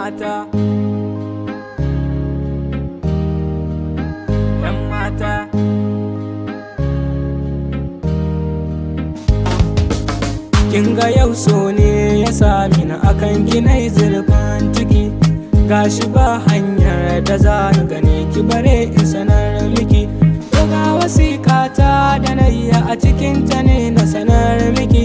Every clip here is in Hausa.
mata, 'yan mata. Kin ga yau so ne ya sami na akan ginai zurfin ciki, gashi ba hanyar da za ni gane ki bare in sanar miki. Ga wasiƙata da na yi a cikinta ne na sanar miki,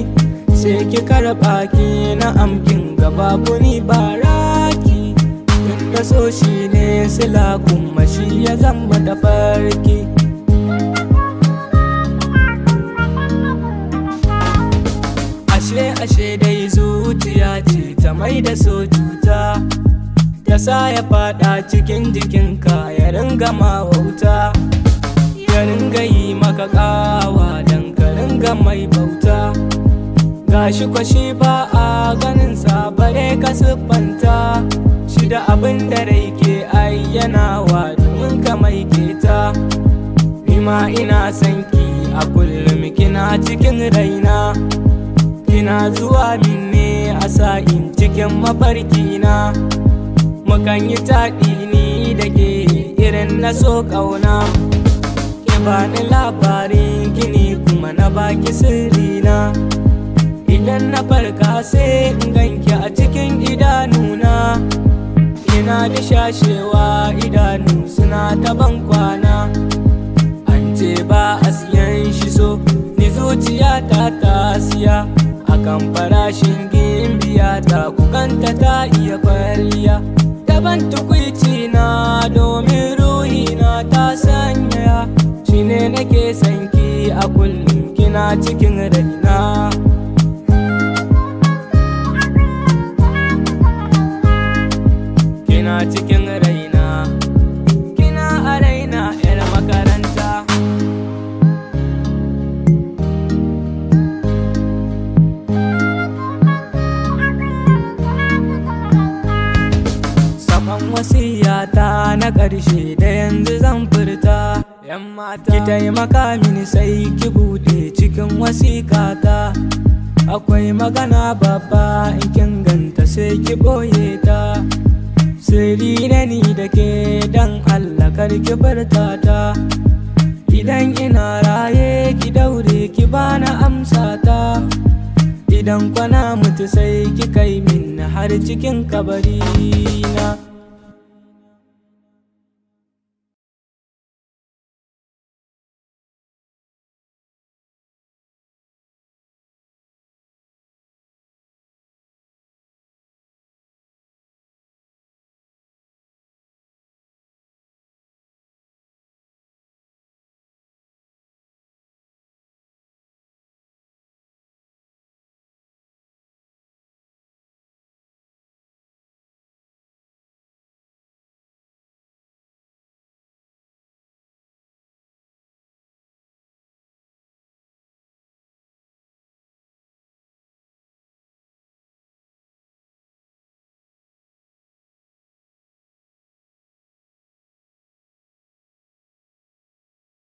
sai ki karɓa ki na amkin gaba ni ba raki. Tunda so shi ne sila kuma shi ya zama da farki. Ashe dai zuciya ce ta mai da so cuta, ta sa ya fada cikin jikinka ya ringa ma wauta, ya ringa yi maka kawa don ka ringa mai bauta. Gashi kwashi ba a ganin sa bare ka siffanta shi da abin da rai ke ayyanawa domin ka mai keta. Nima ina son ki a kullum kina cikin raina, kina zuwa min ne a sa'in cikin mafarkina. Mukan yi taɗi ni da ke irin na so ƙauna, ke bani labarin gini kuma na baki sirrina. Idan na farka sai in ganki a cikin idanuna, ina dishashewa idanu suna ta ban kwana. An ce ba a siyan shi so, ni zuciyata ta siya akan farashin gimbiya ta, kukanta ta iya kwalliya. Daban tukwici na domin ruhina ta sanyaya, shine nake sanki a kullum kina cikin raina. Kina cikin raina, kina a raina 'yar makaranta. Wasiyata na ƙarshe da yanzu zan furta, 'yan mata ki taimaka mini sai ki buɗe cikin wasiƙata. Akwai magana babba in kin ganta sai ki ɓoye ta, sirri na ni da ke dan Allah kar ki furta ta. Idan ina raye ki daure ki bana amsa ta, idan kwana mutu sai ki kai min har cikin kabari na.